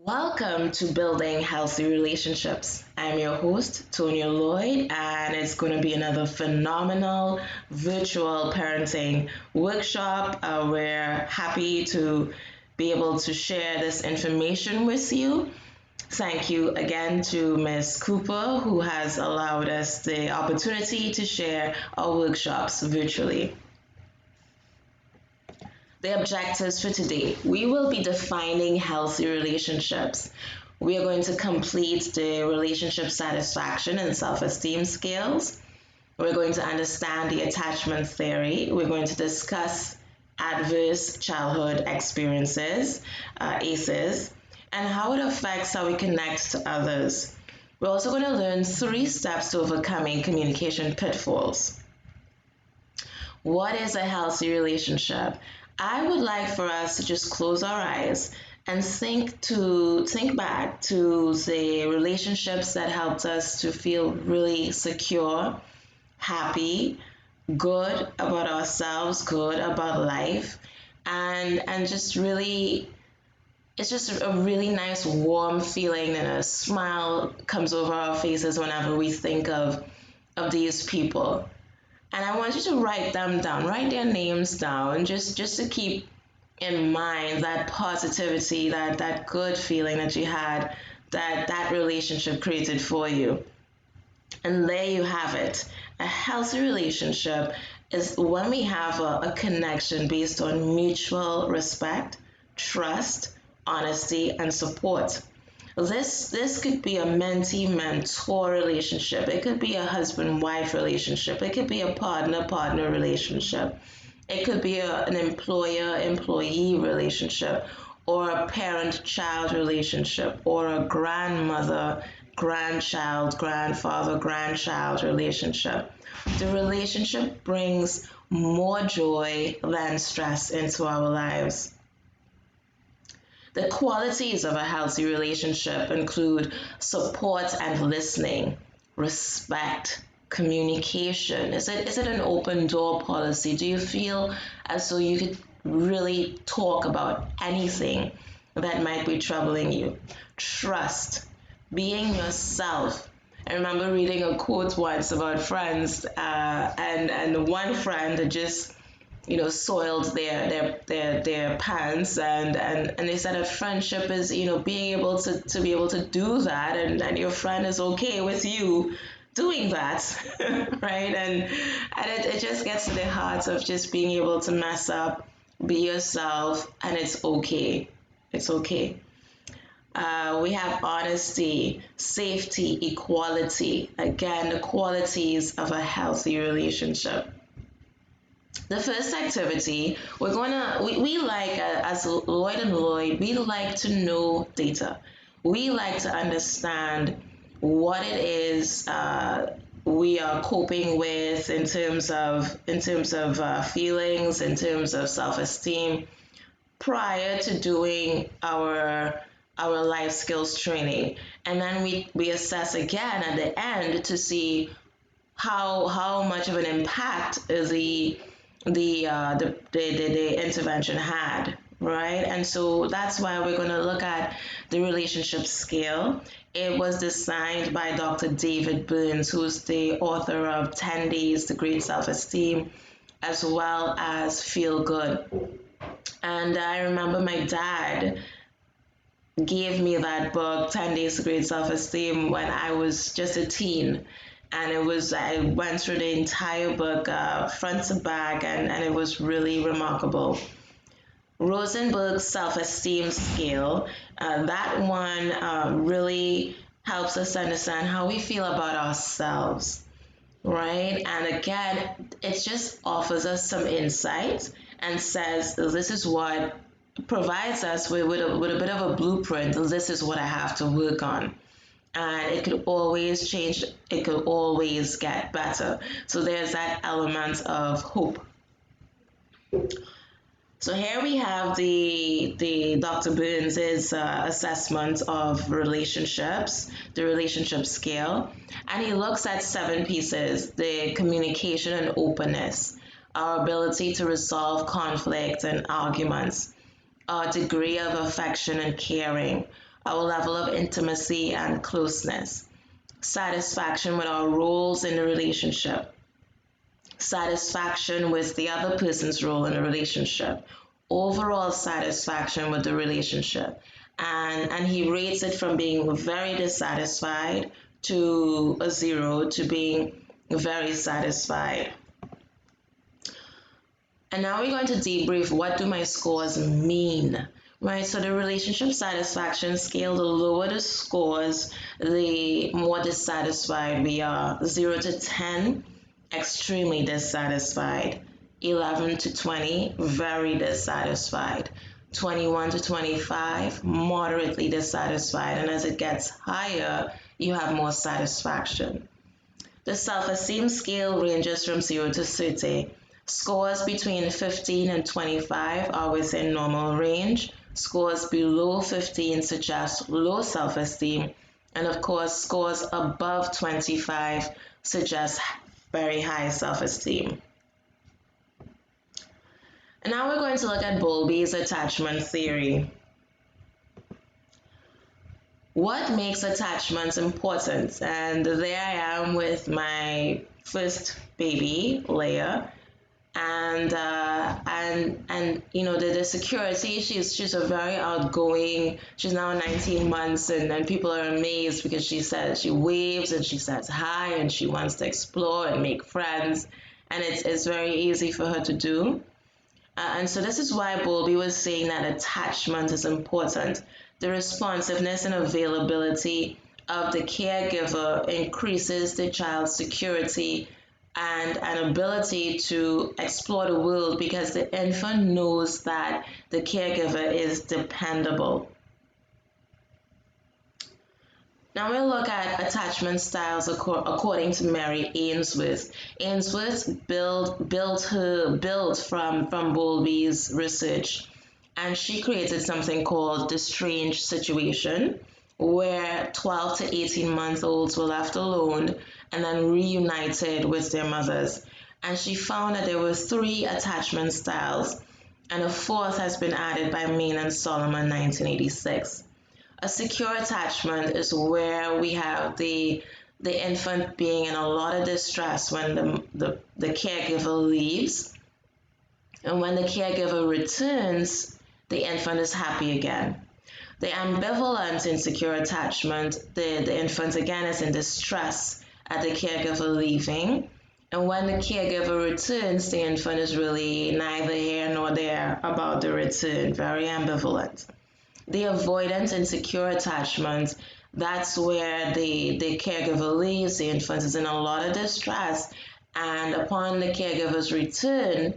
Welcome to Building Healthy Relationships. I'm your host, Lloyd, and it's going to be another phenomenal virtual parenting workshop. We're happy to be able to share this information with you. Thank you again to Ms. Cooper, who has allowed us the opportunity to share our workshops virtually. The objectives for today. We will be defining healthy relationships. We are going to complete the relationship satisfaction and self-esteem scales. We're going to understand the attachment theory. We're going to discuss adverse childhood experiences, ACEs, and how it affects how we connect to others. We're also going to learn 3 steps to overcoming communication pitfalls. What is a healthy relationship? I would like for us to just close our eyes and think back to the relationships that helped us to feel really secure, happy, good about ourselves, good about life, and just really it's just a really nice warm feeling and a smile comes over our faces whenever we think of these people. And I want you to write them down, write their names down, just to keep in mind that positivity, that good feeling that you had, that relationship created for you. And there you have it. A healthy relationship is when we have a connection based on mutual respect, trust, honesty, and support. This could be a mentee-mentor relationship. It could be a husband-wife relationship. It could be a partner-partner relationship. It could be an employer-employee relationship, or a parent-child relationship, or a grandmother-grandchild, grandfather-grandchild relationship. The relationship brings more joy than stress into our lives. The qualities of a healthy relationship include support and listening, respect, communication. Is it an open door policy? Do you feel as though you could really talk about anything that might be troubling you? Trust, being yourself. I remember reading a quote once about friends, and one friend just soiled their pants, and they said a friendship is being able to be able to do that, and your friend is okay with you doing that. Right? And it just gets to the heart of just being able to mess up, be yourself, and it's okay. We have honesty, safety, equality, again the qualities of a healthy relationship. The first activity, we like, as Lloyd and Lloyd, we like to know data. We like to understand what it is we are coping with in terms of feelings, in terms of self-esteem, prior to doing our life skills training. And then we assess again at the end to see how much of an impact the intervention had, right? And so that's why we're going to look at the relationship scale. It was designed by Dr. David Burns, who's the author of 10 Days to Great Self-Esteem, as well as Feel Good. And I remember my dad gave me that book, 10 Days to Great Self-Esteem, when I was just a teen. And I went through the entire book, front to back, and it was really remarkable. Rosenberg's self-esteem scale, that one really helps us understand how we feel about ourselves, right? And again, it just offers us some insight and says, this is what provides us with a bit of a blueprint. This is what I have to work on. And it could always change, it could always get better. So there's that element of hope. So here we have the Dr. Burns's assessment of relationships, the relationship scale, and he looks at 7 pieces: the communication and openness, our ability to resolve conflict and arguments, our degree of affection and caring, our level of intimacy and closeness, satisfaction with our roles in the relationship, satisfaction with the other person's role in the relationship, overall satisfaction with the relationship. And he rates it from being very dissatisfied to a 0 to being very satisfied. And now we're going to debrief, what do my scores mean? Right, so the relationship satisfaction scale, the lower the scores, the more dissatisfied we are. 0 to 10, extremely dissatisfied. 11 to 20, very dissatisfied. 21 to 25, moderately dissatisfied. And as it gets higher, you have more satisfaction. The self-esteem scale ranges from 0 to 30. Scores between 15 and 25 are within normal range. Scores below 15 suggest low self-esteem. And of course, scores above 25 suggest very high self-esteem. And now we're going to look at Bowlby's attachment theory. What makes attachments important? And there I am with my first baby, Leah. And you know, the security, she's a very outgoing, she's now 19 months, and people are amazed because she waves and she says hi and she wants to explore and make friends, and it's very easy for her to do. And so this is why Bowlby was saying that attachment is important. The responsiveness and availability of the caregiver increases the child's security and an ability to explore the world, because the infant knows that the caregiver is dependable. Now we'll look at attachment styles according to Mary Ainsworth. Ainsworth built from Bowlby's research, and she created something called the strange situation, where 12 to 18-month-olds were left alone and then reunited with their mothers. And she found that there were 3 attachment styles, and a 4th has been added by Main and Solomon, 1986. A secure attachment is where we have the infant being in a lot of distress when the caregiver leaves, and when the caregiver returns, the infant is happy again. The ambivalent insecure attachment, the infant again is in distress at the caregiver leaving, and when the caregiver returns, the infant is really neither here nor there about the return, very ambivalent. The avoidant insecure attachment, that's where the caregiver leaves, the infant is in a lot of distress, and upon the caregiver's return,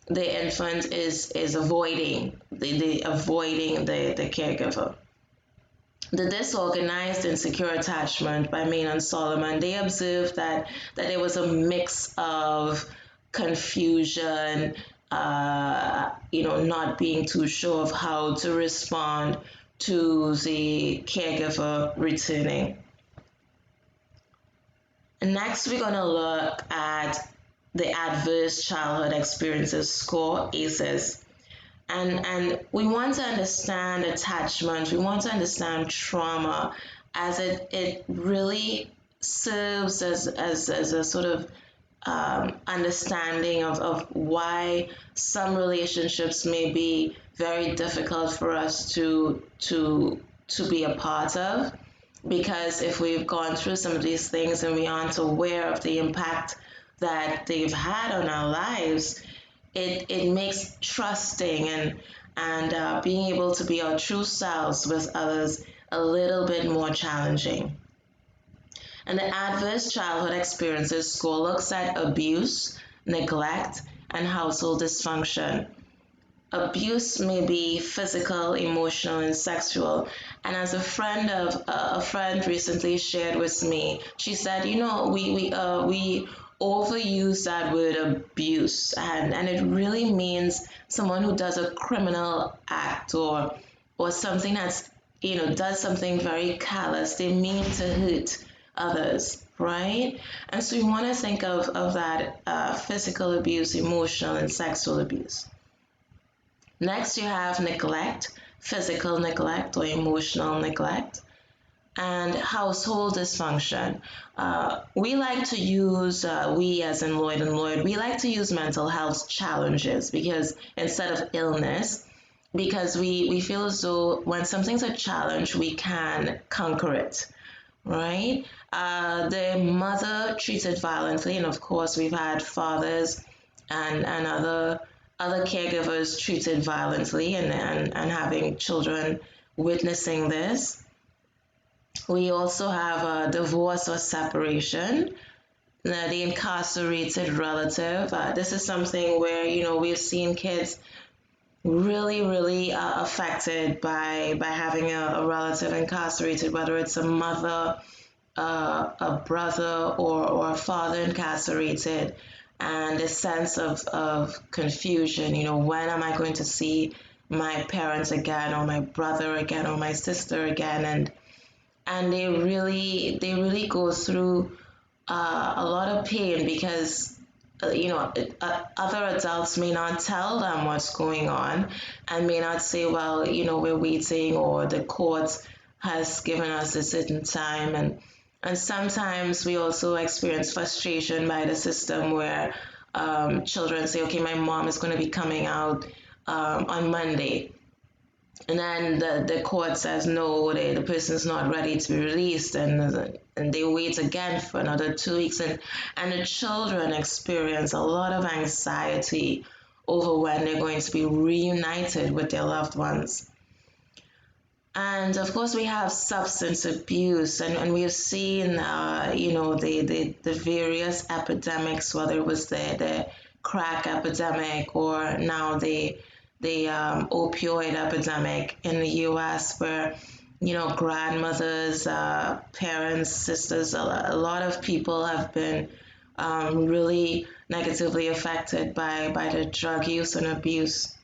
the infant is avoiding the caregiver. The disorganized insecure attachment by Main and Solomon, they observed that there was a mix of confusion, not being too sure of how to respond to the caregiver returning. And next, we're going to look at the Adverse Childhood Experiences Score, ACEs. And we want to understand attachment, we want to understand trauma, as it really serves as a sort of understanding of why some relationships may be very difficult for us to be a part of, because if we've gone through some of these things and we aren't aware of the impact that they've had on our lives, it makes trusting and being able to be our true selves with others a little bit more challenging. And the Adverse Childhood Experiences Score looks at abuse, neglect, and household dysfunction. Abuse may be physical, emotional, and sexual. And as a friend recently shared with me, she said, we overuse that word abuse, and it really means someone who does a criminal act or something that's, does something very callous. They mean to hurt others, right? And so we want to think of that physical abuse, emotional, and sexual abuse. Next, you have neglect, physical neglect or emotional neglect, and household dysfunction. We like to use, we as in Lloyd and Lloyd, we like to use mental health challenges because instead of illness, because we feel as though when something's a challenge, we can conquer it, right? The mother treated violently, and of course, we've had fathers and other caregivers treated violently and having children witnessing this. We also have divorce or separation, the incarcerated relative. This is something where, we've seen kids really affected by having a relative incarcerated, whether it's a mother, a brother, or a father incarcerated, and a sense of confusion. When am I going to see my parents again, or my brother again, or my sister again? And they really go through a lot of pain because other adults may not tell them what's going on and may not say, well, we're waiting, or the court has given us a certain time. And sometimes we also experience frustration by the system where children say, okay, my mom is going to be coming out on Monday, and then the court says no, the person's not ready to be released, and they wait again for another 2 weeks, and the children experience a lot of anxiety over when they're going to be reunited with their loved ones. And of course, we have substance abuse, and we've seen, the various epidemics, whether it was the crack epidemic or now the opioid epidemic in the U.S., where grandmothers, parents, sisters, a lot of people have been really negatively affected by the drug use and abuse.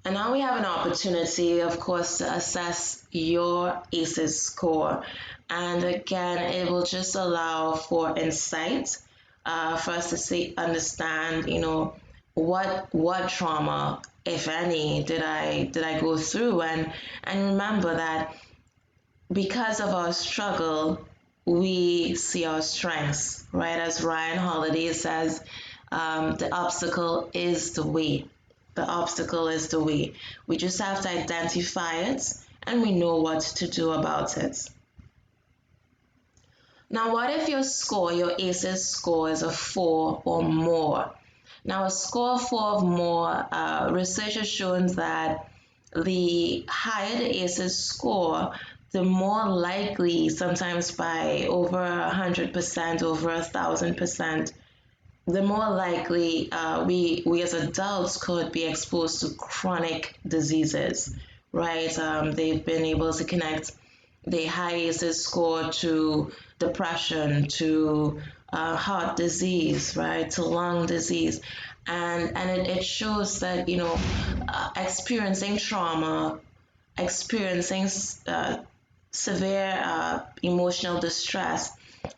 And now we have an opportunity, of course, to assess your ACEs score. And again, it will just allow for insight for us to understand, what trauma, if any, did I go through, and remember that because of our struggle, we see our strengths, right? As Ryan Holiday says, the obstacle is the way. The obstacle is the way. We just have to identify it, and we know what to do about it. Now, what if your ACEs score is a 4 or more? Now, a score of 4 or more, research has shown that the higher the ACEs score, the more likely, sometimes by over 100%, over 1,000%, the more likely we as adults could be exposed to chronic diseases, right? They've been able to connect the high ACEs score to depression, to heart disease, right, to lung disease. And it shows that, experiencing trauma, experiencing severe emotional distress,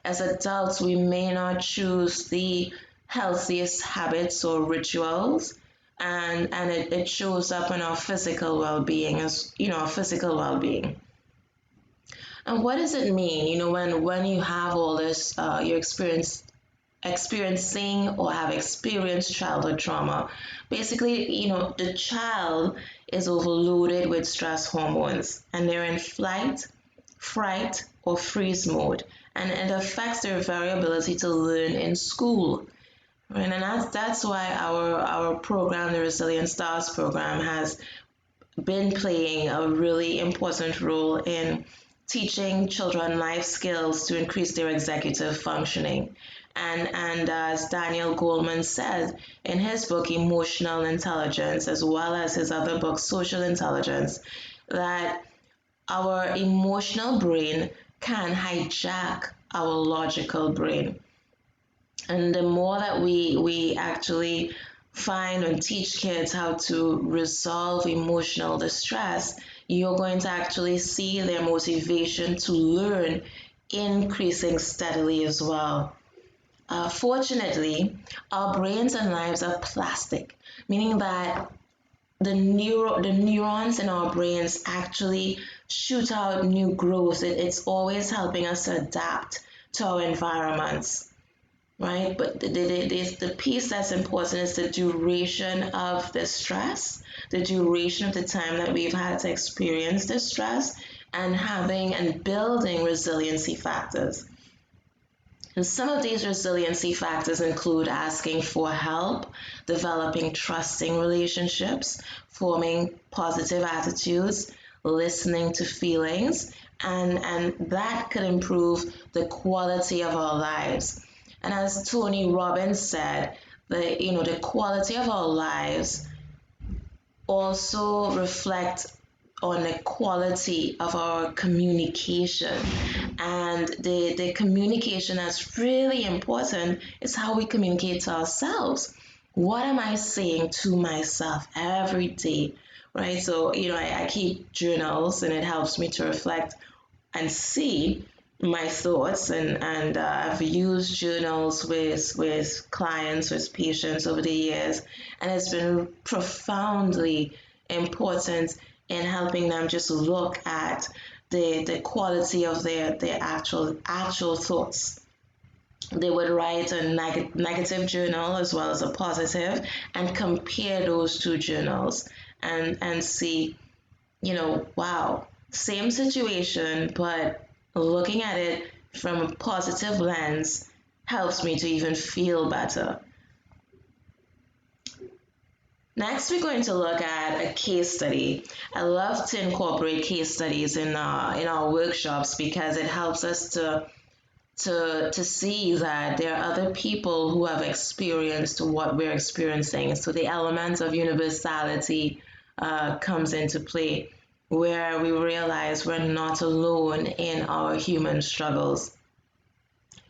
as adults, we may not choose the healthiest habits or rituals, and it shows up in our physical well-being, our physical well-being. And what does it mean, when you have all this, you're experiencing or have experienced childhood trauma? Basically, the child is overloaded with stress hormones, and they're in flight, fright, or freeze mode, and it affects their variability to learn in school. Right? And that's why our program, the Resilient Stars program, has been playing a really important role in teaching children life skills to increase their executive functioning. And as Daniel Goleman said in his book, Emotional Intelligence, as well as his other book, Social Intelligence, that our emotional brain can hijack our logical brain. And the more that we actually find and teach kids how to resolve emotional distress, you're going to actually see their motivation to learn increasing steadily as well. Fortunately, our brains and lives are plastic, meaning that the neurons in our brains actually shoot out new growth. It's always helping us to adapt to our environments, right? But the piece that's important is the duration of the stress, the duration of the time that we've had to experience the stress, and having and building resiliency factors. And some of these resiliency factors include asking for help, developing trusting relationships, forming positive attitudes, listening to feelings, and that could improve the quality of our lives. And as Tony Robbins said, the quality of our lives also reflect on the quality of our communication. And the communication that's really important is how we communicate to ourselves. What am I saying to myself every day? Right? So, I keep journals and it helps me to reflect and see my thoughts, and I've used journals with clients, with patients over the years, and it's been profoundly important in helping them just look at the quality of their actual thoughts. They would write a negative journal as well as a positive and compare those two journals and see, wow, same situation, but looking at it from a positive lens helps me to even feel better. Next, we're going to look at a case study. I love to incorporate case studies in our workshops because it helps us to see that there are other people who have experienced what we're experiencing. So the element of universality comes into play, where we realize we're not alone in our human struggles.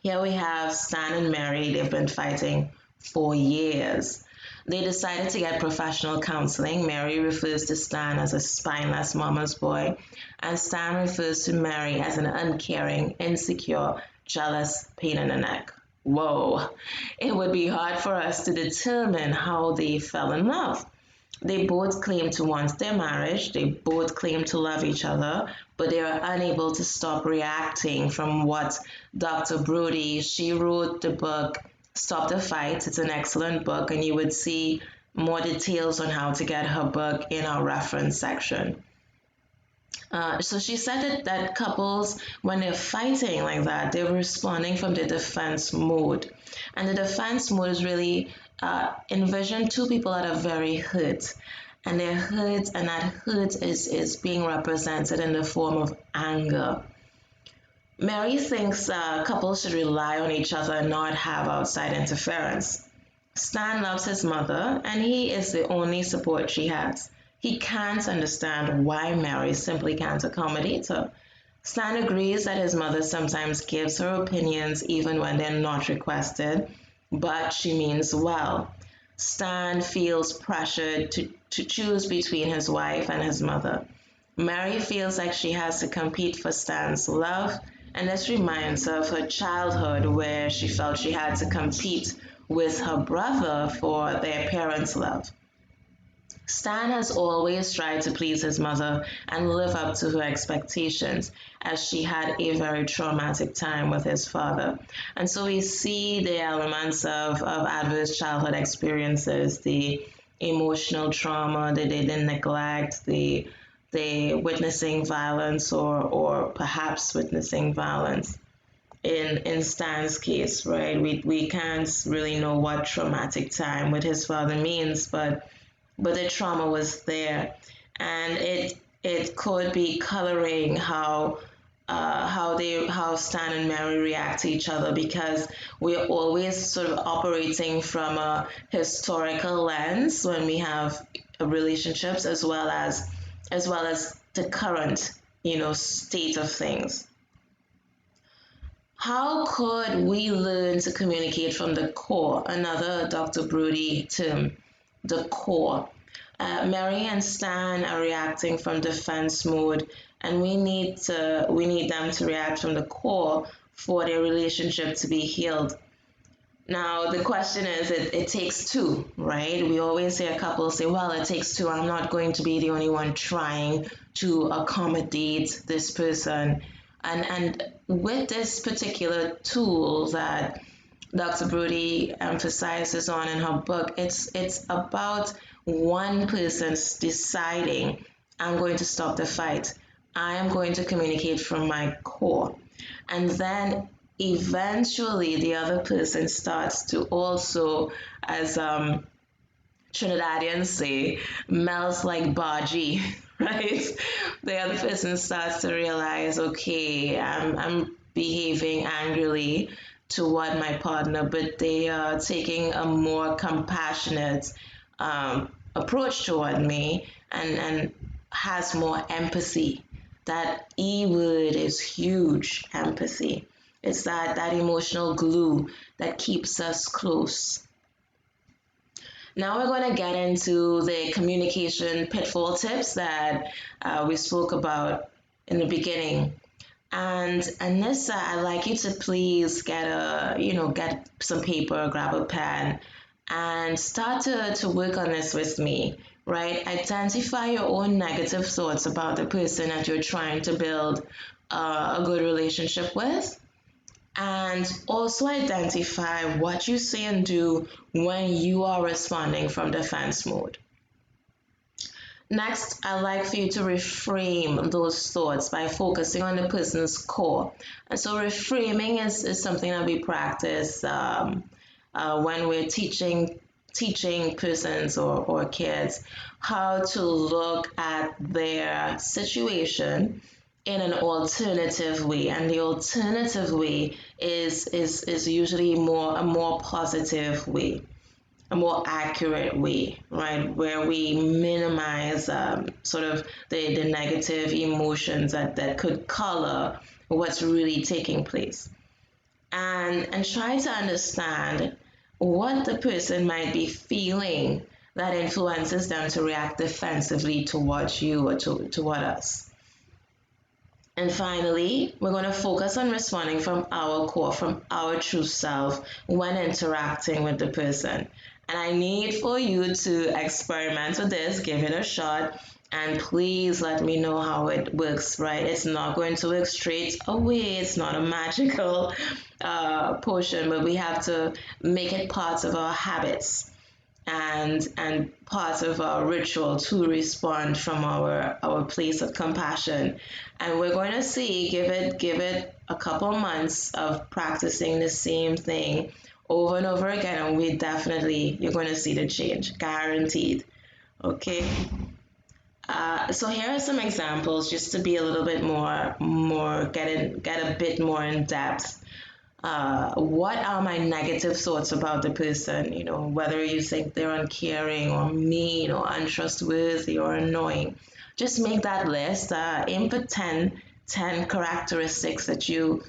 Here we have Stan and Mary. They've been fighting for years. They decided to get professional counseling. Mary refers to Stan as a spineless mama's boy, and Stan refers to Mary as an uncaring, insecure, jealous pain in the neck. Whoa, it would be hard for us to determine how they fell in love. They both claim to want their marriage, they both claim to love each other, but they are unable to stop reacting from what Dr. Brody, she wrote the book Stop the Fight. It's an excellent book, and you would see more details on how to get her book in our reference section. So she said that couples, when they're fighting like that, they're responding from the defense mode. And the defense mode is really envision two people that are very hurt. And they're hurt, and that hurt is being represented in the form of anger. Mary thinks couples should rely on each other and not have outside interference. Stan loves his mother, and he is the only support she has. He can't understand why Mary simply can't accommodate her. Stan agrees that his mother sometimes gives her opinions even when they're not requested, but she means well. Stan feels pressured to choose between his wife and his mother. Mary feels like she has to compete for Stan's love, and this reminds her of her childhood where she felt she had to compete with her brother for their parents' love. Stan has always tried to please his mother and live up to her expectations, as she had a very traumatic time with his father. And so we see the elements of adverse childhood experiences, the emotional trauma, the neglect, the witnessing violence or perhaps witnessing violence. In Stan's case, right? We can't really know what traumatic time with his father means, but the trauma was there, and it could be coloring how Stan and Mary react to each other, because we're always sort of operating from a historical lens when we have relationships, as well as the current state of things. How could we learn to communicate from the core? Another Dr. Brody term, the core. Mary and Stan are reacting from defense mode, and we need them to react from the core for their relationship to be healed. Now, the question is, it takes two, right? We always say, a couple say, well, it takes two. I'm not going to be the only one trying to accommodate this person. And with this particular tool that Dr. Brody emphasizes on in her book, it's about one person deciding, I'm going to stop the fight. I am going to communicate from my core. And then eventually the other person starts to also, as Trinidadians say, melts like Baji, right? The other person starts to realize, okay, I'm behaving angrily toward my partner, but they are taking a more compassionate approach toward me, and has more empathy. That E word is huge, empathy. It's that emotional glue that keeps us close. Now we're going to get into the communication pitfall tips that we spoke about in the beginning. And Anissa, I'd like you to please get some paper, grab a pen, and start to work on this with me, right? Identify your own negative thoughts about the person that you're trying to build a good relationship with, and also identify what you say and do when you are responding from defense mode. Next, I'd like for you to reframe those thoughts by focusing on the person's core. And so, reframing is something that we practice when we're teaching persons or kids how to look at their situation in an alternative way, and the alternative way is usually a more positive way, a more accurate way, right? Where we minimize sort of the negative emotions that could color what's really taking place, and try to understand what the person might be feeling that influences them to react defensively towards you or toward us. And finally, we're going to focus on responding from our core, from our true self when interacting with the person. And I need for you to experiment with this, give it a shot, and please let me know how it works, right? It's not going to work straight away, it's not a magical potion, but we have to make it part of our habits and part of our ritual to respond from our place of compassion. And we're going to see, give it a couple months of practicing the same thing over and over again, and you're going to see the change, guaranteed. Okay. So here are some examples, just to be a little bit more get a bit more in depth. What are my negative thoughts about the person? You know, whether you think they're uncaring or mean or untrustworthy or annoying. Just make that list. Input 10 characteristics that you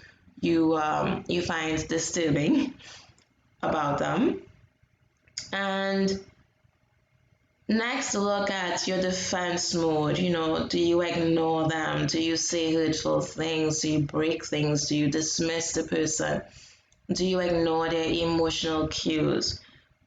find disturbing about them. And next, look at your defense mode. You know, do you ignore them? Do you say hurtful things? Do you break things? Do you dismiss the person? Do you ignore their emotional cues?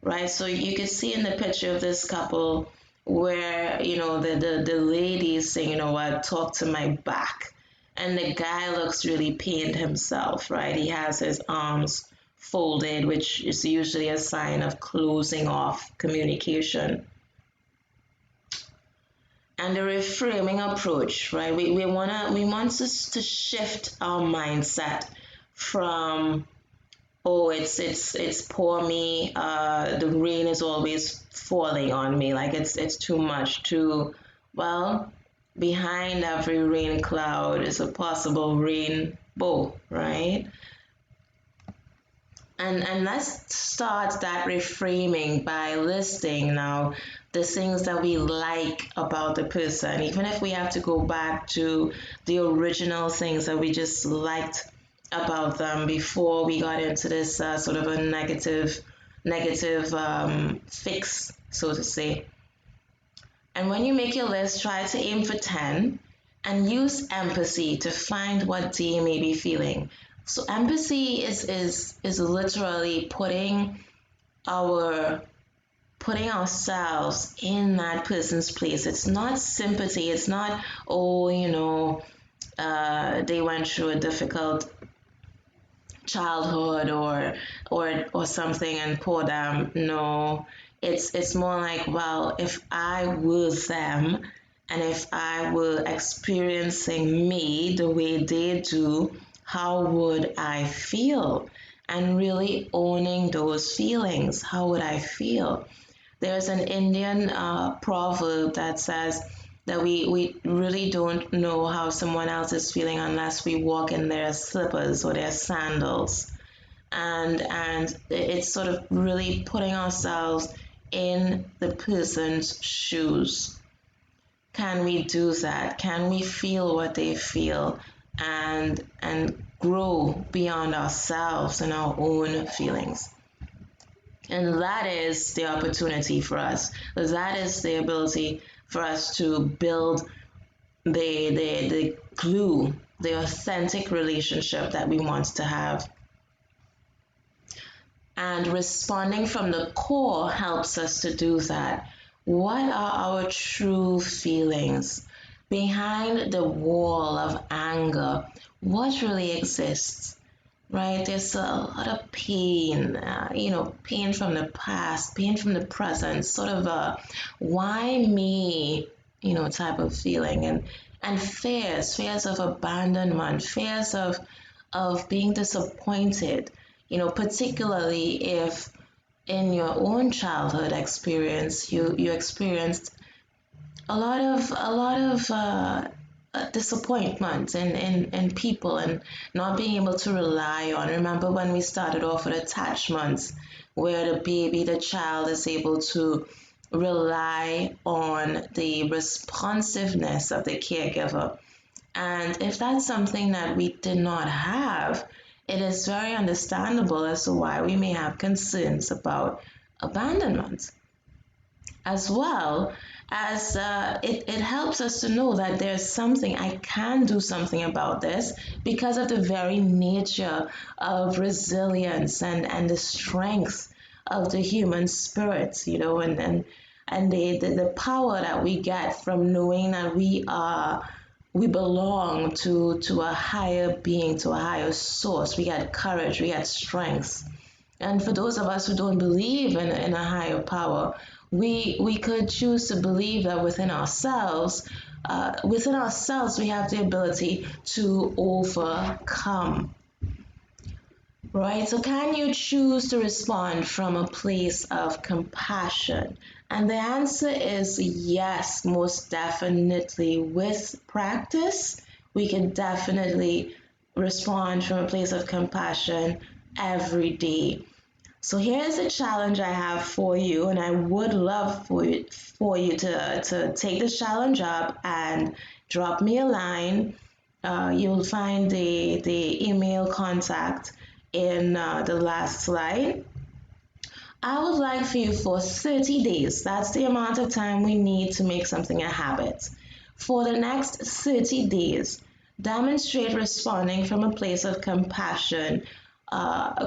Right? So you can see in the picture of this couple where, you know, the lady is saying, you know what, talk to my back. And the guy looks really pained himself, right? He has his arms folded, which is usually a sign of closing off communication. And the reframing approach, right? We want to shift our mindset from, oh, it's poor me, the rain is always falling on me, like it's too much, to, well, behind every rain cloud is a possible rainbow, right? And let's start that reframing by listing now the things that we like about the person, even if we have to go back to the original things that we just liked about them before we got into this sort of a negative fix, so to say. And when you make your list, try to aim for 10 and use empathy to find what they may be feeling. So empathy is literally our putting ourselves in that person's place. It's not sympathy. It's not, oh, they went through a difficult childhood or something and poor them. No, it's more like, well, if I were them and if I were experiencing me the way they do, how would I feel? And really owning those feelings. How would I feel? There's an Indian proverb that says that we really don't know how someone else is feeling unless we walk in their slippers or their sandals. And it's sort of really putting ourselves in the person's shoes. Can we do that? Can we feel what they feel and grow beyond ourselves and our own feelings? And that is the opportunity for us. That is the ability for us to build the glue, the authentic relationship that we want to have. And responding from the core helps us to do that. What are our true feelings? Behind the wall of anger, what really exists? Right? There's a lot of pain, pain from the past, pain from the present, sort of a why me, type of feeling, and fears of abandonment, fears of being disappointed, particularly if in your own childhood experience you experienced a lot of disappointment in people and not being able to rely on. Remember when we started off with attachments, where the child is able to rely on the responsiveness of the caregiver. And if that's something that we did not have, it is very understandable as to why we may have concerns about abandonment, as well as it helps us to know that there's something, I can do something about this because of the very nature of resilience and the strength of the human spirit, and the power that we get from knowing that we belong to a higher being, to a higher source. We get courage, we get strength. And for those of us who don't believe in a higher power, we could choose to believe that within ourselves we have the ability to overcome. Right? So can you choose to respond from a place of compassion? And the answer is yes, most definitely. With practice, we can definitely respond from a place of compassion every day. So here's a challenge I have for you, and I would love for you to take this challenge up and drop me a line. You'll find the email contact in the last slide. I would like for you for 30 days, that's the amount of time we need to make something a habit. For the next 30 days, demonstrate responding from a place of compassion,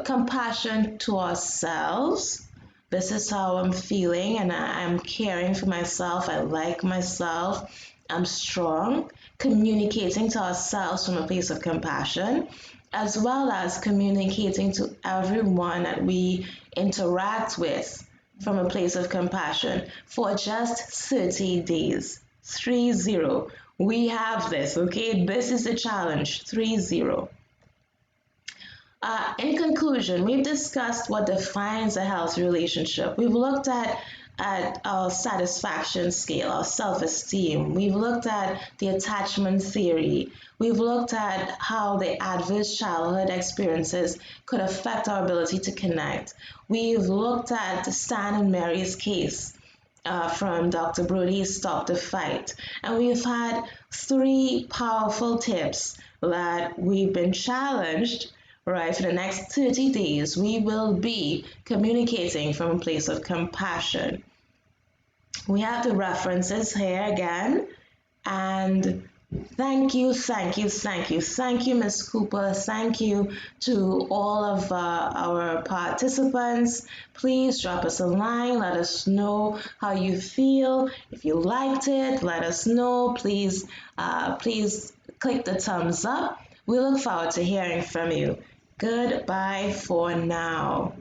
compassion to ourselves. This is how I'm feeling, and I'm caring for myself. I like myself. I'm strong. Communicating to ourselves from a place of compassion, as well as communicating to everyone that we interact with from a place of compassion for just 30 days. 30. We have this, okay? This is the challenge. 30. In conclusion, we've discussed what defines a healthy relationship. We've looked at our satisfaction scale, our self-esteem. We've looked at the attachment theory. We've looked at how the adverse childhood experiences could affect our ability to connect. We've looked at Stan and Mary's case from Dr. Brody's Stop the Fight. And we've had 3 powerful tips that we've been challenged. Right, for the next 30 days, we will be communicating from a place of compassion. We have the references here again, and Thank you, thank you, thank you, thank you, Ms. Cooper. Thank you to all of our participants. Please drop us a line. Let us know how you feel. If you liked it, let us know. Please click the thumbs up. We look forward to hearing from you. Goodbye for now.